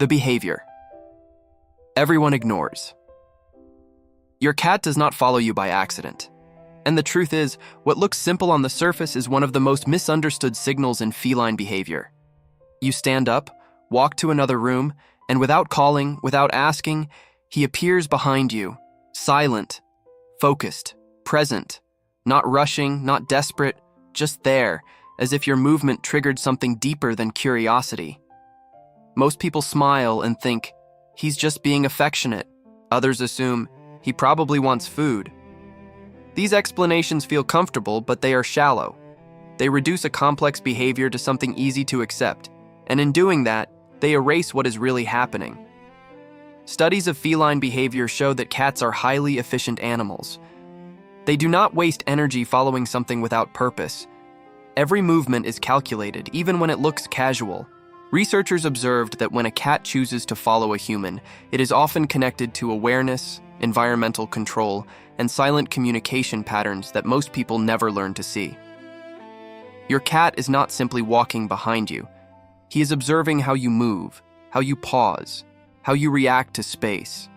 The behavior. Everyone ignores. Your cat does not follow you by accident. And the truth is, what looks simple on the surface is one of the most misunderstood signals in feline behavior. You stand up, walk to another room, and without calling, without asking, he appears behind you, silent, focused, present, not rushing, not desperate, just there, as if your movement triggered something deeper than curiosity. Most people smile and think, he's just being affectionate. Others assume, he probably wants food. These explanations feel comfortable, but they are shallow. They reduce a complex behavior to something easy to accept, and in doing that, they erase what is really happening. Studies of feline behavior show that cats are highly efficient animals. They do not waste energy following something without purpose. Every movement is calculated, even when it looks casual. Researchers observed that when a cat chooses to follow a human, it is often connected to awareness, environmental control, and silent communication patterns that most people never learn to see. Your cat is not simply walking behind you. He is observing how you move, how you pause, how you react to space.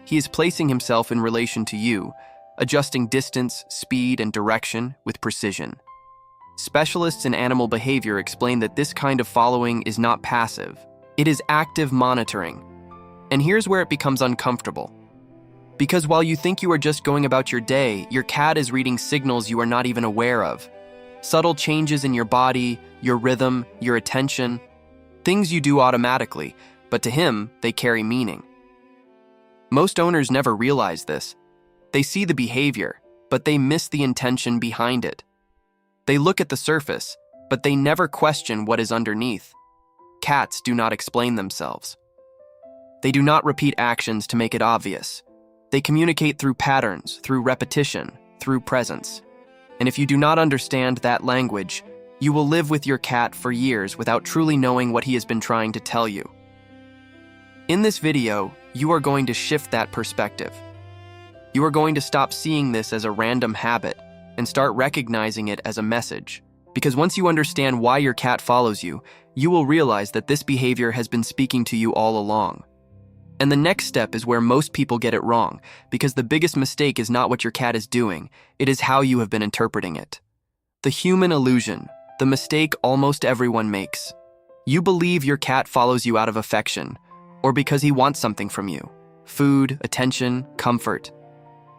He is placing himself in relation to you, adjusting distance, speed, and direction with precision. Specialists in animal behavior explain that this kind of following is not passive. It is active monitoring. And here's where it becomes uncomfortable. Because while you think you are just going about your day, your cat is reading signals you are not even aware of. Subtle changes in your body, your rhythm, your attention, things you do automatically, but to him, they carry meaning. Most owners never realize this. They see the behavior, but they miss the intention behind it. They look at the surface, but they never question what is underneath. Cats do not explain themselves. They do not repeat actions to make it obvious. They communicate through patterns, through repetition, through presence. And if you do not understand that language, you will live with your cat for years without truly knowing what he has been trying to tell you. In this video, you are going to shift that perspective. You are going to stop seeing this as a random habit and start recognizing it as a message. Because once you understand why your cat follows you, you will realize that this behavior has been speaking to you all along. And the next step is where most people get it wrong, because the biggest mistake is not what your cat is doing, it is how you have been interpreting it. The human illusion, the mistake almost everyone makes. You believe your cat follows you out of affection, or because he wants something from you. Food, attention, comfort.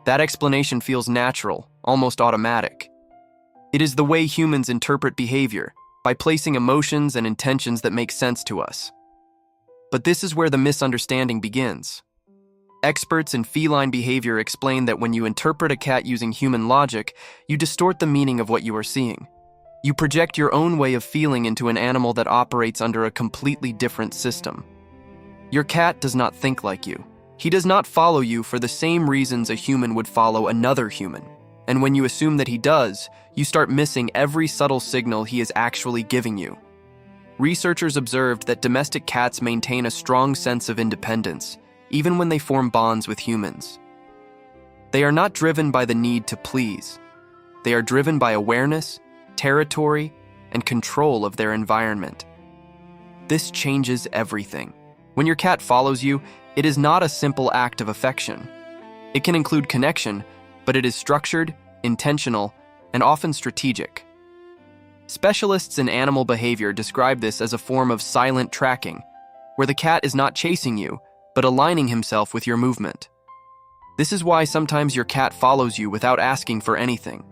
That explanation feels natural, almost automatic. It is the way humans interpret behavior, by placing emotions and intentions that make sense to us. But this is where the misunderstanding begins. Experts in feline behavior explain that when you interpret a cat using human logic, you distort the meaning of what you are seeing. You project your own way of feeling into an animal that operates under a completely different system. Your cat does not think like you. He does not follow you for the same reasons a human would follow another human. And when you assume that he does, you start missing every subtle signal he is actually giving you. Researchers observed that domestic cats maintain a strong sense of independence, even when they form bonds with humans. They are not driven by the need to please. They are driven by awareness, territory, and control of their environment. This changes everything. When your cat follows you, it is not a simple act of affection. It can include connection, but it is structured, intentional, and often strategic. Specialists in animal behavior describe this as a form of silent tracking, where the cat is not chasing you, but aligning himself with your movement. This is why sometimes your cat follows you without asking for anything.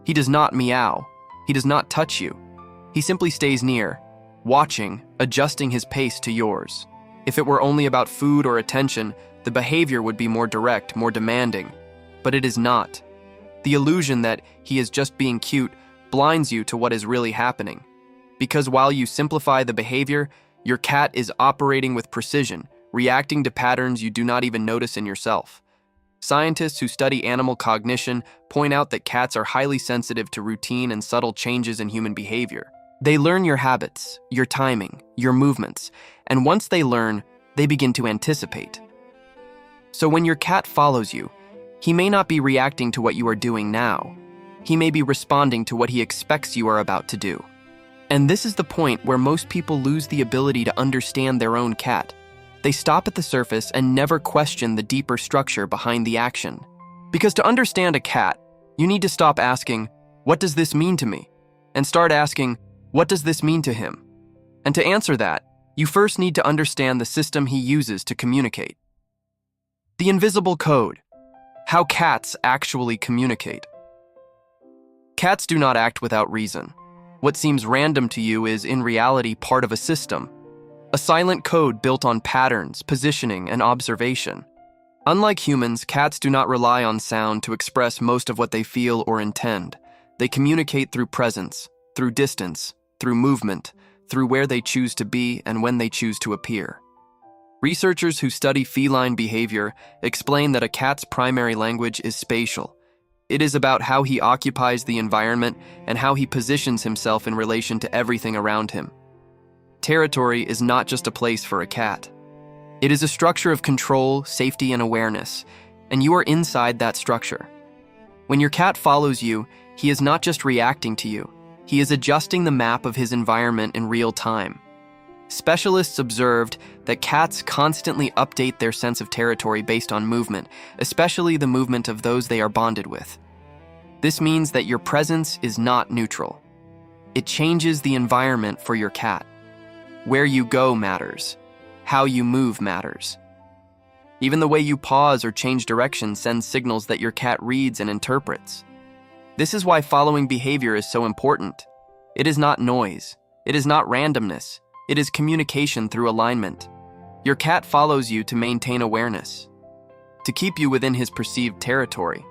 He does not meow. He does not touch you. He simply stays near, watching, adjusting his pace to yours. If it were only about food or attention, the behavior would be more direct, more demanding. But it is not. The illusion that he is just being cute blinds you to what is really happening. Because while you simplify the behavior, your cat is operating with precision, reacting to patterns you do not even notice in yourself. Scientists who study animal cognition point out that cats are highly sensitive to routine and subtle changes in human behavior. They learn your habits, your timing, your movements, and once they learn, they begin to anticipate. So when your cat follows you, he may not be reacting to what you are doing now. He may be responding to what he expects you are about to do. And this is the point where most people lose the ability to understand their own cat. They stop at the surface and never question the deeper structure behind the action. Because to understand a cat, you need to stop asking, "What does this mean to me?" and start asking, "What does this mean to him?" And to answer that, you first need to understand the system he uses to communicate. The invisible code. How cats actually communicate. Cats do not act without reason. What seems random to you is, in reality, part of a system. A silent code built on patterns, positioning, and observation. Unlike humans, cats do not rely on sound to express most of what they feel or intend. They communicate through presence, through distance, through movement, through where they choose to be and when they choose to appear. Researchers who study feline behavior explain that a cat's primary language is spatial. It is about how he occupies the environment and how he positions himself in relation to everything around him. Territory is not just a place for a cat. It is a structure of control, safety, and awareness, and you are inside that structure. When your cat follows you, he is not just reacting to you. He is adjusting the map of his environment in real time. Specialists observed that cats constantly update their sense of territory based on movement, especially the movement of those they are bonded with. This means that your presence is not neutral. It changes the environment for your cat. Where you go matters. How you move matters. Even the way you pause or change direction sends signals that your cat reads and interprets. This is why following behavior is so important. It is not noise. It is not randomness. It is communication through alignment. Your cat follows you to maintain awareness, to keep you within his perceived territory,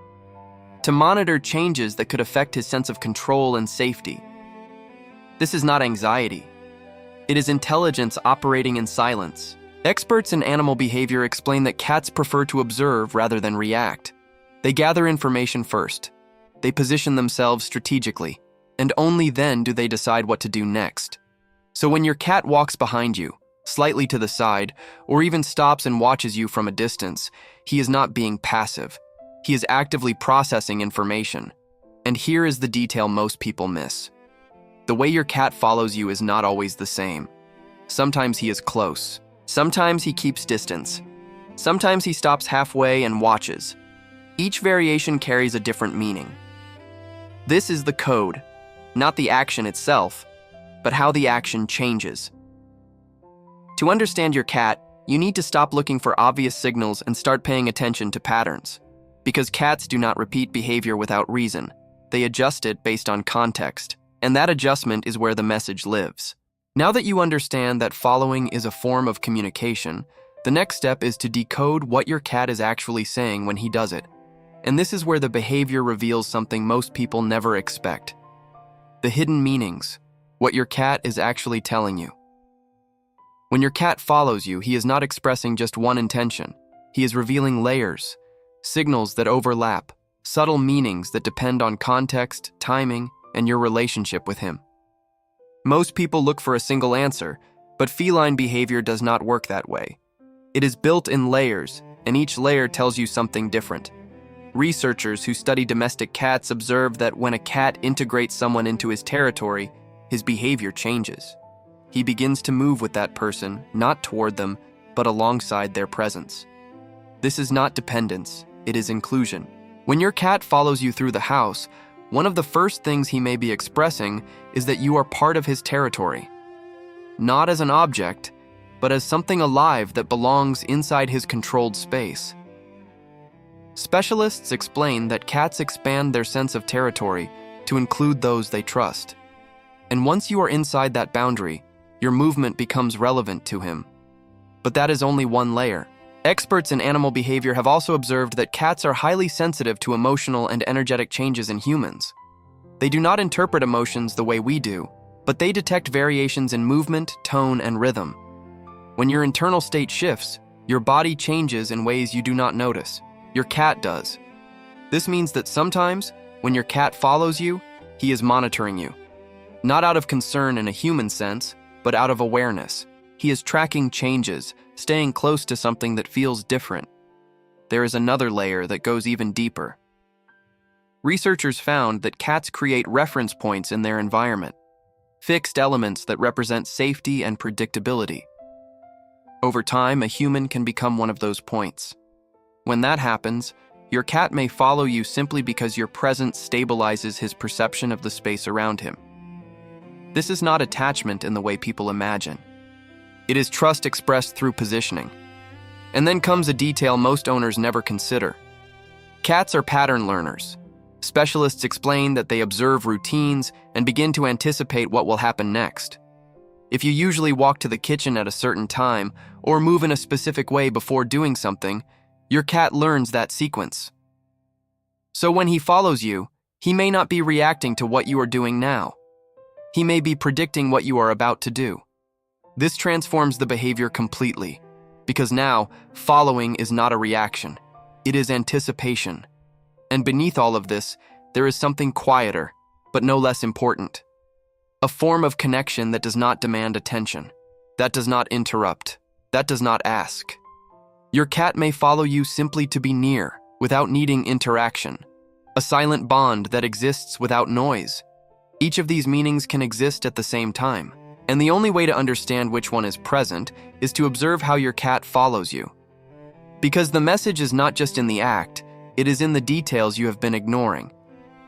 to monitor changes that could affect his sense of control and safety. This is not anxiety. It is intelligence operating in silence. Experts in animal behavior explain that cats prefer to observe rather than react. They gather information first. They position themselves strategically, and only then do they decide what to do next. So when your cat walks behind you, slightly to the side, or even stops and watches you from a distance, he is not being passive. He is actively processing information. And here is the detail most people miss. The way your cat follows you is not always the same. Sometimes he is close. Sometimes he keeps distance. Sometimes he stops halfway and watches. Each variation carries a different meaning. This is the code, not the action itself, but how the action changes. To understand your cat, you need to stop looking for obvious signals and start paying attention to patterns. Because cats do not repeat behavior without reason. They adjust it based on context, and that adjustment is where the message lives. Now that you understand that following is a form of communication, the next step is to decode what your cat is actually saying when he does it. And this is where the behavior reveals something most people never expect. The hidden meanings. What your cat is actually telling you. When your cat follows you, he is not expressing just one intention. He is revealing layers, signals that overlap, subtle meanings that depend on context, timing, and your relationship with him. Most people look for a single answer, but feline behavior does not work that way. It is built in layers, and each layer tells you something different. Researchers who study domestic cats observe that when a cat integrates someone into his territory, his behavior changes. He begins to move with that person, not toward them, but alongside their presence. This is not dependence, it is inclusion. When your cat follows you through the house, one of the first things he may be expressing is that you are part of his territory. Not as an object, but as something alive that belongs inside his controlled space. Specialists explain that cats expand their sense of territory to include those they trust. And once you are inside that boundary, your movement becomes relevant to him. But that is only one layer. Experts in animal behavior have also observed that cats are highly sensitive to emotional and energetic changes in humans. They do not interpret emotions the way we do, but they detect variations in movement, tone, and rhythm. When your internal state shifts, your body changes in ways you do not notice. Your cat does. This means that sometimes, when your cat follows you, he is monitoring you. Not out of concern in a human sense, but out of awareness. He is tracking changes, staying close to something that feels different. There is another layer that goes even deeper. Researchers found that cats create reference points in their environment, fixed elements that represent safety and predictability. Over time, a human can become one of those points. When that happens, your cat may follow you simply because your presence stabilizes his perception of the space around him. This is not attachment in the way people imagine. It is trust expressed through positioning. And then comes a detail most owners never consider. Cats are pattern learners. Specialists explain that they observe routines and begin to anticipate what will happen next. If you usually walk to the kitchen at a certain time or move in a specific way before doing something, your cat learns that sequence. So when he follows you, he may not be reacting to what you are doing now. He may be predicting what you are about to do. This transforms the behavior completely, because now, following is not a reaction. It is anticipation. And beneath all of this, there is something quieter, but no less important. A form of connection that does not demand attention, that does not interrupt, that does not ask. Your cat may follow you simply to be near, without needing interaction. A silent bond that exists without noise. Each of these meanings can exist at the same time, and the only way to understand which one is present is to observe how your cat follows you. Because the message is not just in the act, it is in the details you have been ignoring.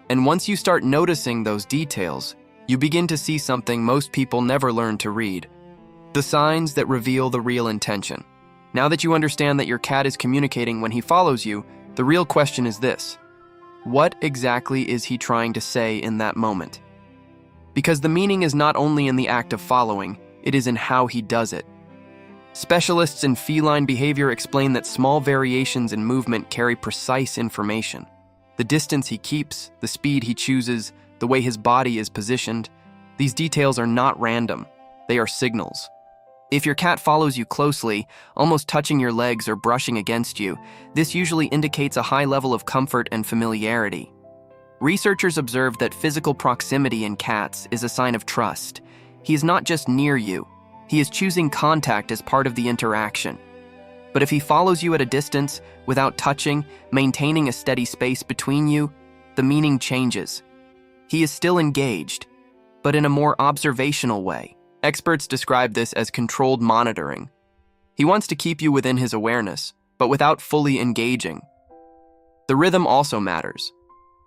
And once you start noticing those details, you begin to see something most people never learn to read. The signs that reveal the real intention. Now that you understand that your cat is communicating when he follows you, the real question is this: what exactly is he trying to say in that moment? Because the meaning is not only in the act of following, it is in how he does it. Specialists in feline behavior explain that small variations in movement carry precise information. The distance he keeps, the speed he chooses, the way his body is positioned, these details are not random, they are signals. If your cat follows you closely, almost touching your legs or brushing against you, this usually indicates a high level of comfort and familiarity. Researchers observed that physical proximity in cats is a sign of trust. He is not just near you, he is choosing contact as part of the interaction. But if he follows you at a distance, without touching, maintaining a steady space between you, the meaning changes. He is still engaged, but in a more observational way. Experts describe this as controlled monitoring. He wants to keep you within his awareness, but without fully engaging. The rhythm also matters.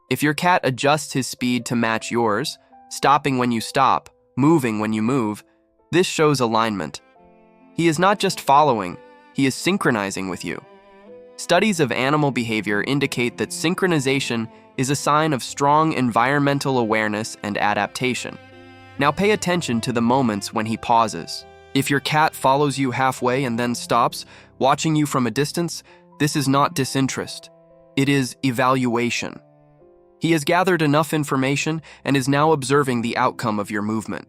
If your cat adjusts his speed to match yours, stopping when you stop, moving when you move, this shows alignment. He is not just following, he is synchronizing with you. Studies of animal behavior indicate that synchronization is a sign of strong environmental awareness and adaptation. Now pay attention to the moments when he pauses. If your cat follows you halfway and then stops, watching you from a distance, this is not disinterest. It is evaluation. He has gathered enough information and is now observing the outcome of your movement.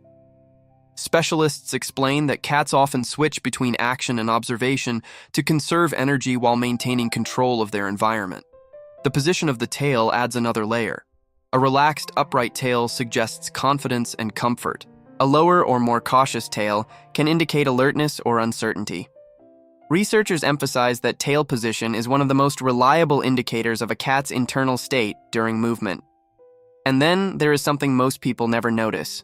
Specialists explain that cats often switch between action and observation to conserve energy while maintaining control of their environment. The position of the tail adds another layer. A relaxed, upright tail suggests confidence and comfort. A lower or more cautious tail can indicate alertness or uncertainty. Researchers emphasize that tail position is one of the most reliable indicators of a cat's internal state during movement. And then there is something most people never notice.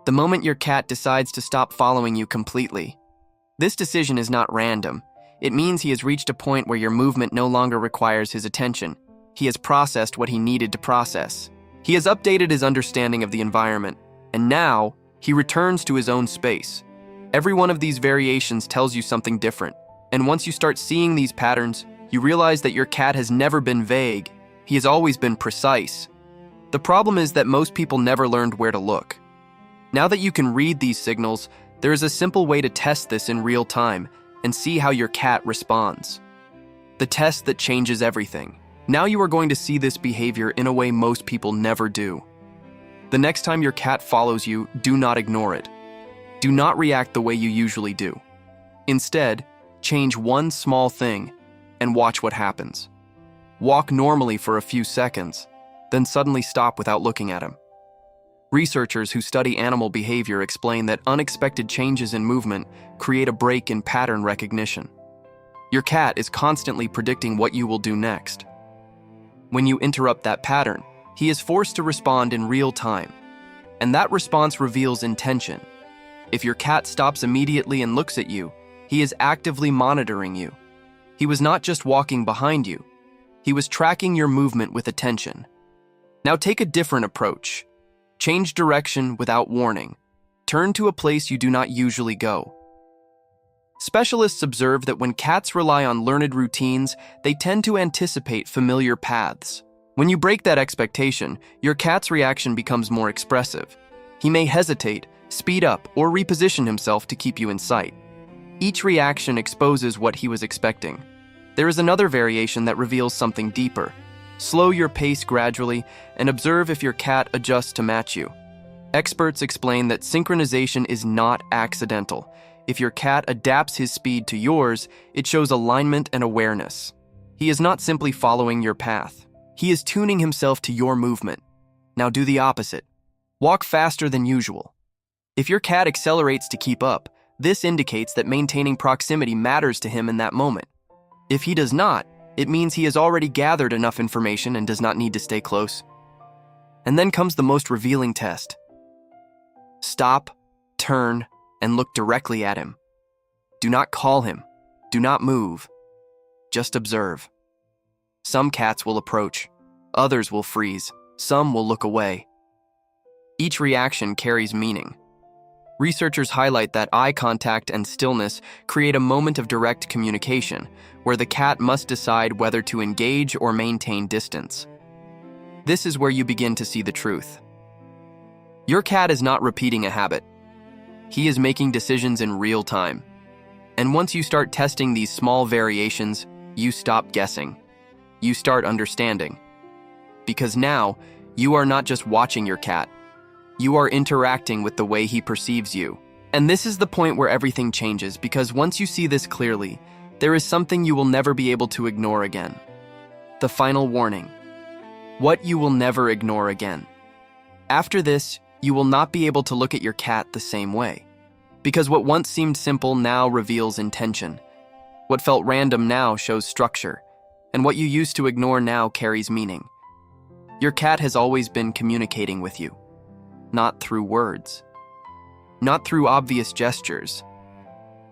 The moment your cat decides to stop following you completely. This decision is not random. It means he has reached a point where your movement no longer requires his attention. He has processed what he needed to process. He has updated his understanding of the environment, and now he returns to his own space. Every one of these variations tells you something different, and once you start seeing these patterns, you realize that your cat has never been vague. He has always been precise. The problem is that most people never learned where to look. Now that you can read these signals, there is a simple way to test this in real time and see how your cat responds. The test that changes everything. Now you are going to see this behavior in a way most people never do. The next time your cat follows you, do not ignore it. Do not react the way you usually do. Instead, change one small thing and watch what happens. Walk normally for a few seconds, then suddenly stop without looking at him. Researchers who study animal behavior explain that unexpected changes in movement create a break in pattern recognition. Your cat is constantly predicting what you will do next. When you interrupt that pattern, he is forced to respond in real time, and that response reveals intention. If your cat stops immediately and looks at you, he He is actively monitoring you. He was not just walking behind you. He was tracking your movement with attention. Now take a different approach. Change direction without warning. Turn to a place you do not usually go. Specialists observe that when cats rely on learned routines, they tend to anticipate familiar paths. When you break that expectation, your cat's reaction becomes more expressive. He may hesitate, speed up, or reposition himself to keep you in sight. Each reaction exposes what he was expecting. There is another variation that reveals something deeper. Slow your pace gradually and observe if your cat adjusts to match you. Experts explain that synchronization is not accidental. If your cat adapts his speed to yours, it shows alignment and awareness. He is not simply following your path. He is tuning himself to your movement. Now do the opposite. Walk faster than usual. If your cat accelerates to keep up, this indicates that maintaining proximity matters to him in that moment. If he does not, it means he has already gathered enough information and does not need to stay close. And then comes the most revealing test. Stop, turn, and look directly at him. Do not call him. Do not move. Just observe. Some cats will approach. Others will freeze. Some will look away. Each reaction carries meaning. Researchers highlight that eye contact and stillness create a moment of direct communication, where the cat must decide whether to engage or maintain distance. This is where you begin to see the truth. Your cat is not repeating a habit. He is making decisions in real time. And once you start testing these small variations, you stop guessing. You start understanding. Because now, you are not just watching your cat. You are interacting with the way he perceives you. And this is the point where everything changes, because once you see this clearly, there is something you will never be able to ignore again. The final warning. What you will never ignore again. After this, you will not be able to look at your cat the same way. Because what once seemed simple now reveals intention. What felt random now shows structure. And what you used to ignore now carries meaning. Your cat has always been communicating with you. Not through words, not through obvious gestures,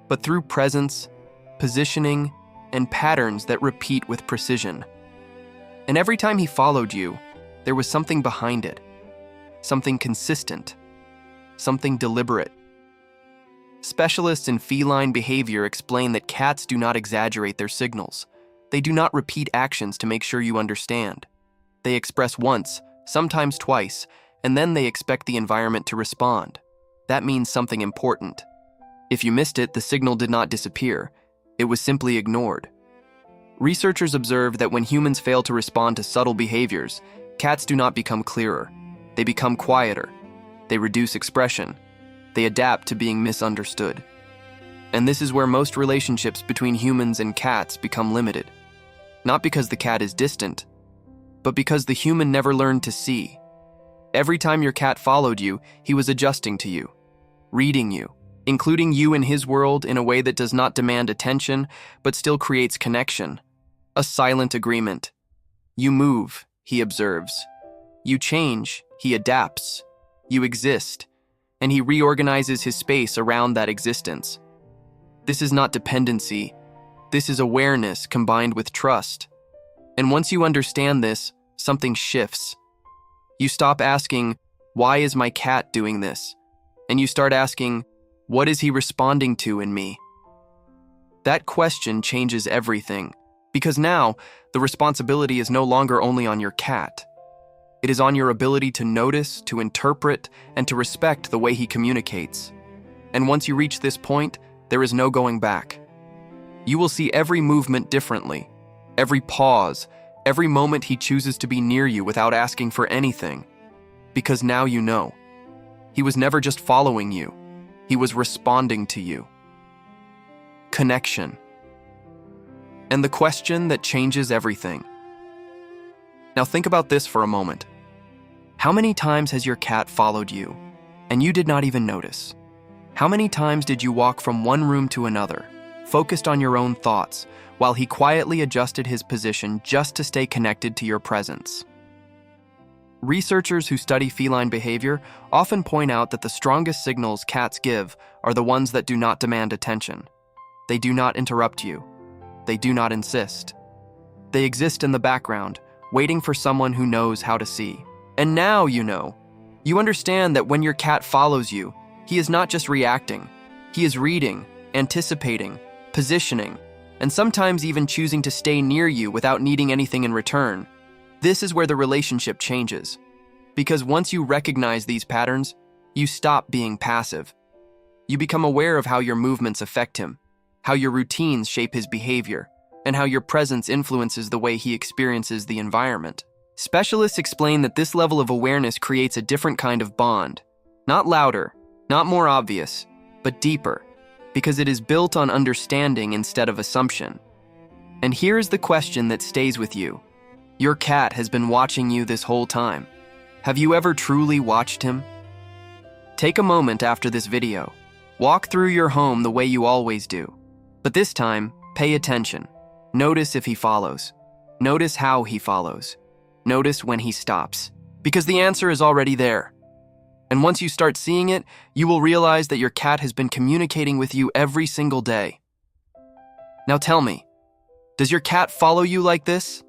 but through presence, positioning, and patterns that repeat with precision. And every time he followed you, there was something behind it, something consistent, something deliberate. Specialists in feline behavior explain that cats do not exaggerate their signals. They do not repeat actions to make sure you understand. They express once, sometimes twice, and then they expect the environment to respond. That means something important. If you missed it, the signal did not disappear. It was simply ignored. Researchers observed that when humans fail to respond to subtle behaviors, cats do not become clearer. They become quieter. They reduce expression. They adapt to being misunderstood. And this is where most relationships between humans and cats become limited. Not because the cat is distant, but because the human never learned to see. Every time your cat followed you, he was adjusting to you, reading you, including you in his world in a way that does not demand attention, but still creates connection. A silent agreement. You move, he observes. You change, he adapts. You exist, and he reorganizes his space around that existence. This is not dependency. This is awareness combined with trust. And once you understand this, something shifts. You stop asking, why is my cat doing this? And you start asking, what is he responding to in me? That question changes everything, because now the responsibility is no longer only on your cat. It is on your ability to notice, to interpret, and to respect the way he communicates. And once you reach this point, there is no going back. You will see every movement differently, every pause, every moment he chooses to be near you without asking for anything. Because now you know. He was never just following you. He was responding to you. Connection. And the question that changes everything. Now think about this for a moment. How many times has your cat followed you, and you did not even notice? How many times did you walk from one room to another, focused on your own thoughts, while he quietly adjusted his position just to stay connected to your presence? Researchers who study feline behavior often point out that the strongest signals cats give are the ones that do not demand attention. They do not interrupt you. They do not insist. They exist in the background, waiting for someone who knows how to see. And now you know. You understand that when your cat follows you, he is not just reacting. He is reading, anticipating, positioning, and sometimes even choosing to stay near you without needing anything in return. This is where the relationship changes. Because once you recognize these patterns, you stop being passive. You become aware of how your movements affect him, how your routines shape his behavior, and how your presence influences the way he experiences the environment. Specialists explain that this level of awareness creates a different kind of bond. Not louder, not more obvious, but deeper, because it is built on understanding instead of assumption. And here is the question that stays with you. Your cat has been watching you this whole time. Have you ever truly watched him? Take a moment after this video. Walk through your home the way you always do. But this time, pay attention. Notice if he follows. Notice how he follows. Notice when he stops. Because the answer is already there. And once you start seeing it, you will realize that your cat has been communicating with you every single day. Now tell me, does your cat follow you like this?